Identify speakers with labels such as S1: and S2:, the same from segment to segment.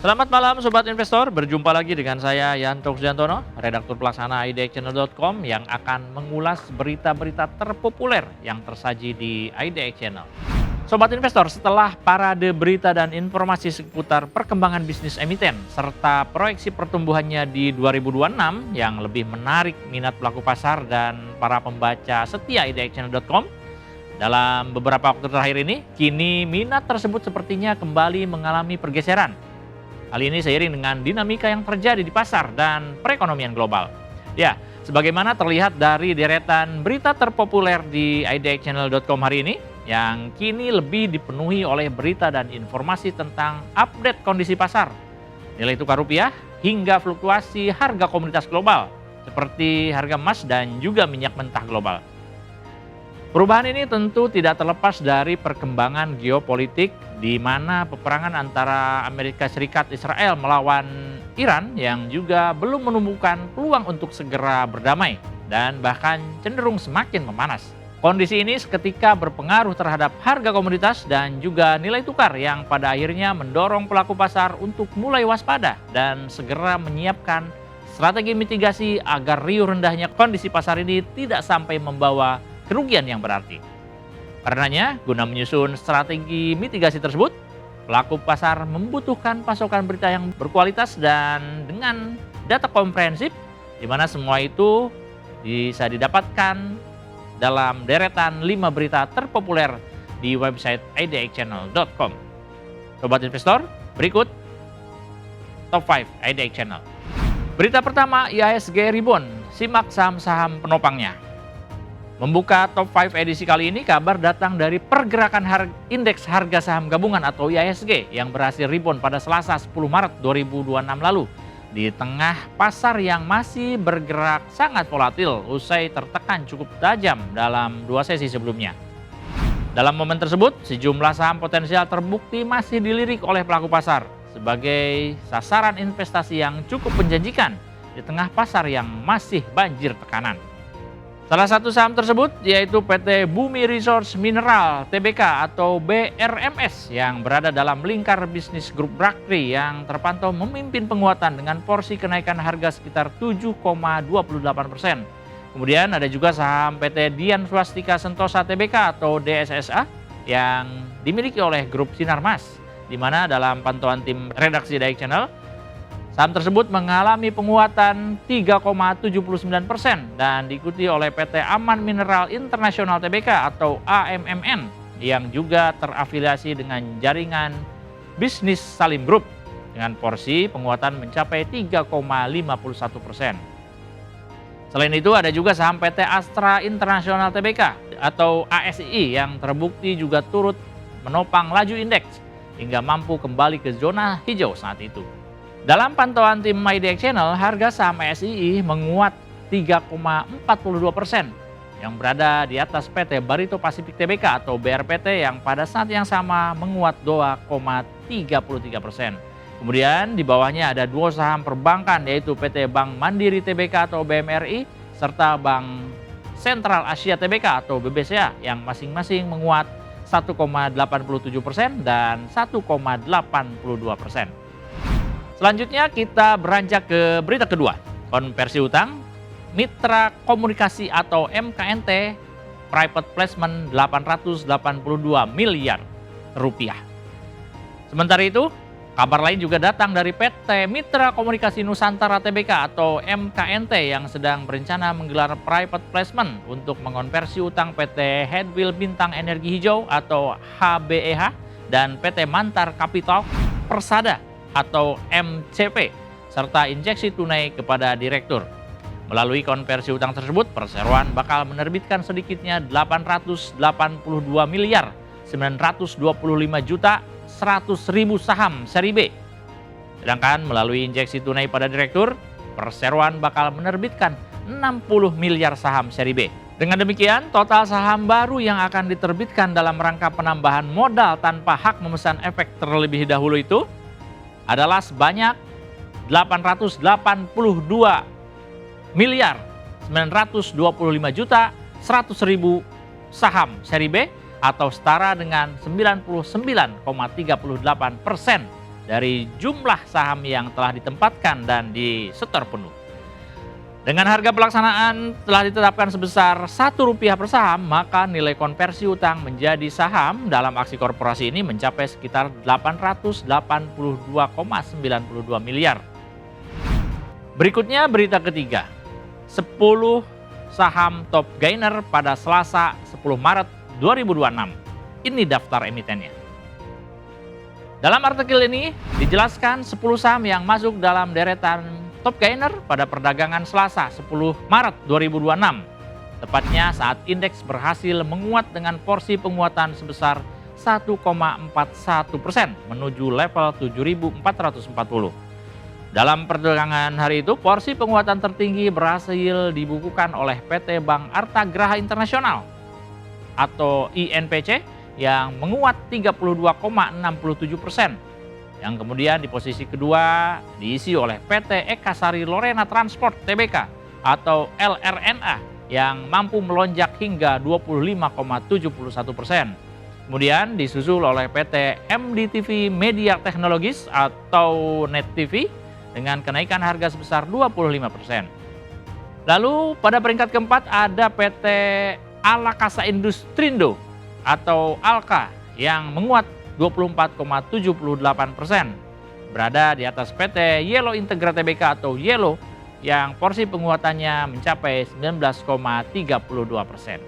S1: Selamat malam Sobat Investor, berjumpa lagi dengan saya Yanto Sujantono, redaktur pelaksana idxchannel.com yang akan mengulas berita-berita terpopuler yang tersaji di IDX Channel. Sobat Investor, setelah parade berita dan informasi seputar perkembangan bisnis emiten serta proyeksi pertumbuhannya di 2026 yang lebih menarik minat pelaku pasar dan para pembaca setia idxchannel.com, dalam beberapa waktu terakhir ini, kini minat tersebut sepertinya kembali mengalami pergeseran. Hal ini seiring dengan dinamika yang terjadi di pasar dan perekonomian global. Ya, sebagaimana terlihat dari deretan berita terpopuler di idxchannel.com hari ini, yang kini lebih dipenuhi oleh berita dan informasi tentang update kondisi pasar, nilai tukar rupiah, hingga fluktuasi harga komoditas global, seperti harga emas dan juga minyak mentah global. Perubahan ini tentu tidak terlepas dari perkembangan geopolitik di mana peperangan antara Amerika Serikat Israel melawan Iran yang juga belum menemukan peluang untuk segera berdamai dan bahkan cenderung semakin memanas. Kondisi ini seketika berpengaruh terhadap harga komoditas dan juga nilai tukar yang pada akhirnya mendorong pelaku pasar untuk mulai waspada dan segera menyiapkan strategi mitigasi agar riuh rendahnya kondisi pasar ini tidak sampai membawa kerugian yang berarti. Karenanya, guna menyusun strategi mitigasi tersebut, pelaku pasar membutuhkan pasokan berita yang berkualitas dan dengan data komprehensif, di mana semua itu bisa didapatkan dalam deretan 5 berita terpopuler di website idxchannel.com. Sobat Investor, berikut Top 5 IDX Channel. Berita pertama, IHSG rebound, simak saham-saham penopangnya. Membuka Top 5 edisi kali ini, kabar datang dari pergerakan indeks harga saham gabungan atau IHSG yang berhasil rebound pada Selasa 10 Maret 2026 lalu. Di tengah pasar yang masih bergerak sangat volatil usai tertekan cukup tajam dalam 2 sesi sebelumnya. Dalam momen tersebut, sejumlah saham potensial terbukti masih dilirik oleh pelaku pasar sebagai sasaran investasi yang cukup menjanjikan di tengah pasar yang masih banjir tekanan. Salah satu saham tersebut yaitu PT Bumi Resource Mineral Tbk atau BRMS yang berada dalam lingkar bisnis grup Braktri yang terpantau memimpin penguatan dengan porsi kenaikan harga sekitar 7,28%. Kemudian ada juga saham PT Dian Swastika Sentosa Tbk atau DSSA yang dimiliki oleh grup Sinarmas, di mana dalam pantauan tim redaksi IDX Channel, saham tersebut mengalami penguatan 3,79% dan diikuti oleh PT Aman Mineral Internasional Tbk atau AMMN yang juga terafiliasi dengan jaringan bisnis Salim Group dengan porsi penguatan mencapai 3,51%. Selain itu ada juga saham PT Astra Internasional Tbk atau ASI yang terbukti juga turut menopang laju indeks hingga mampu kembali ke zona hijau saat itu. Dalam pantauan tim IDX Channel, harga saham ASII menguat 3,42% yang berada di atas PT Barito Pacific Tbk atau BRPT yang pada saat yang sama menguat 2,33%. Kemudian di bawahnya ada 2 saham perbankan yaitu PT Bank Mandiri Tbk atau BMRI serta Bank Sentral Asia Tbk atau BBCA yang masing-masing menguat 1,87% dan 1,82%. Selanjutnya kita beranjak ke berita kedua, konversi utang, Mitra Komunikasi atau MKNT, private placement 882 miliar rupiah. Sementara itu, kabar lain juga datang dari PT Mitra Komunikasi Nusantara Tbk atau MKNT yang sedang berencana menggelar private placement untuk mengonversi utang PT Headwheel Bintang Energi Hijau atau HBEH dan PT Mantar Capital Persada atau MCP, serta injeksi tunai kepada direktur. Melalui konversi utang tersebut, perseroan bakal menerbitkan sedikitnya 882 miliar 925 juta 100.000 saham seri B. Sedangkan melalui injeksi tunai pada direktur, perseroan bakal menerbitkan 60 miliar saham seri B. Dengan demikian, total saham baru yang akan diterbitkan dalam rangka penambahan modal tanpa hak memesan efek terlebih dahulu itu adalah sebanyak 882 miliar 925 juta 100.000 saham seri B atau setara dengan 99,38% dari jumlah saham yang telah ditempatkan dan disetor penuh. Dengan harga pelaksanaan telah ditetapkan sebesar Rp1 per saham, maka nilai konversi utang menjadi saham dalam aksi korporasi ini mencapai sekitar 882,92 miliar. Berikutnya berita ketiga, 10 saham top gainer pada Selasa 10 Maret 2026. Ini daftar emitennya. Dalam artikel ini dijelaskan 10 saham yang masuk dalam deretan top gainer pada perdagangan Selasa 10 Maret 2026. Tepatnya saat indeks berhasil menguat dengan porsi penguatan sebesar 1,41% menuju level 7.440. Dalam perdagangan hari itu, porsi penguatan tertinggi berhasil dibukukan oleh PT Bank Arta Graha Internasional atau INPC yang menguat 32,67%. Yang kemudian di posisi kedua diisi oleh PT Eka Sari Lorena Transport Tbk atau LRNA yang mampu melonjak hingga 25,71%. Kemudian disusul oleh PT MDTV Media Technologies atau NetTV dengan kenaikan harga sebesar 25%. Lalu pada peringkat keempat ada PT Alakasa Industrindo atau ALKA yang menguat 24,78%, berada di atas PT Yellow Integra Tbk atau Yellow yang porsi penguatannya mencapai 19,32%.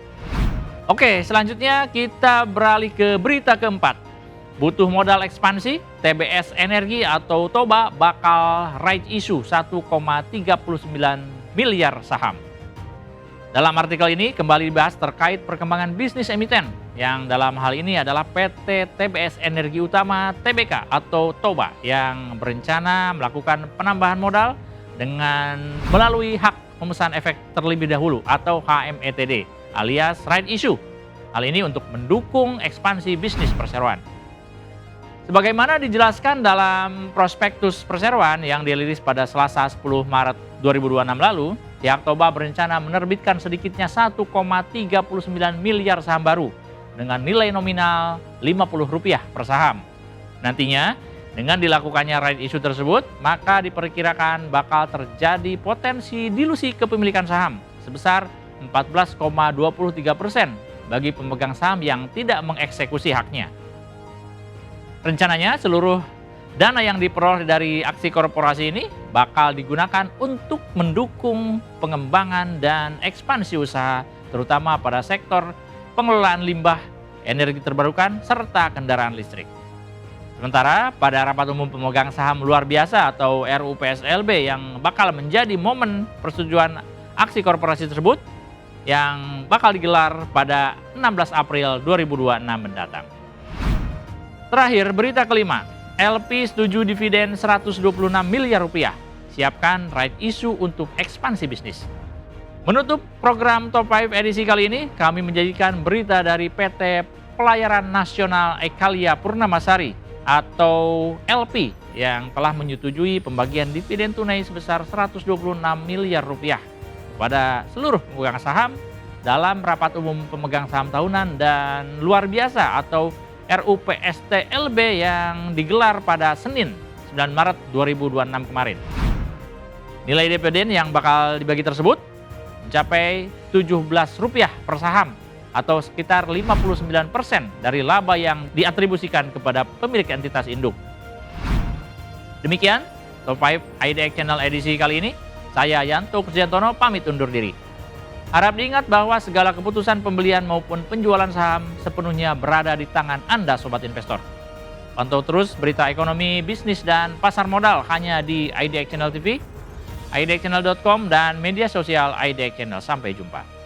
S1: Oke, selanjutnya kita beralih ke berita keempat. Butuh modal ekspansi, TBS Energi atau Toba bakal right issue 1,39 miliar saham. Dalam artikel ini kembali dibahas terkait perkembangan bisnis emiten yang dalam hal ini adalah PT TBS Energi Utama Tbk atau Toba yang berencana melakukan penambahan modal dengan melalui hak pemesan efek terlebih dahulu atau HMETD alias right issue. Hal ini untuk mendukung ekspansi bisnis perseroan. Sebagaimana dijelaskan dalam prospektus perseroan yang dirilis pada Selasa 10 Maret 2026 lalu, pihak Toba berencana menerbitkan sedikitnya 1,39 miliar saham baru dengan nilai nominal Rp50 per saham. Nantinya, dengan dilakukannya right issue tersebut, maka diperkirakan bakal terjadi potensi dilusi kepemilikan saham sebesar 14,23% bagi pemegang saham yang tidak mengeksekusi haknya. Rencananya seluruh dana yang diperoleh dari aksi korporasi ini bakal digunakan untuk mendukung pengembangan dan ekspansi usaha terutama pada sektor pengelolaan limbah, energi terbarukan, serta kendaraan listrik. Sementara pada rapat umum pemegang saham luar biasa atau RUPSLB yang bakal menjadi momen persetujuan aksi korporasi tersebut yang bakal digelar pada 16 April 2026 mendatang. Terakhir, berita kelima. LP setuju dividen Rp126 miliar. Siapkan right issue untuk ekspansi bisnis. Menutup program Top 5 edisi kali ini, kami menjadikan berita dari PT Pelayaran Nasional Ekalia Purnamasari atau LP yang telah menyetujui pembagian dividen tunai sebesar Rp126 miliar kepada seluruh pemegang saham dalam rapat umum pemegang saham tahunan dan luar biasa atau RUPSTLB yang digelar pada Senin 9 Maret 2026 kemarin. Nilai dividen yang bakal dibagi tersebut mencapai Rp17 per saham atau sekitar 59% dari laba yang diatribusikan kepada pemilik entitas induk. Demikian Top 5 IDX Channel edisi kali ini. Saya Yanto Kristiantono pamit undur diri. Harap diingat bahwa segala keputusan pembelian maupun penjualan saham sepenuhnya berada di tangan Anda Sobat Investor. Pantau terus berita ekonomi, bisnis, dan pasar modal hanya di IDX Channel TV, idxchannel.com, dan media sosial IDX Channel. Sampai jumpa.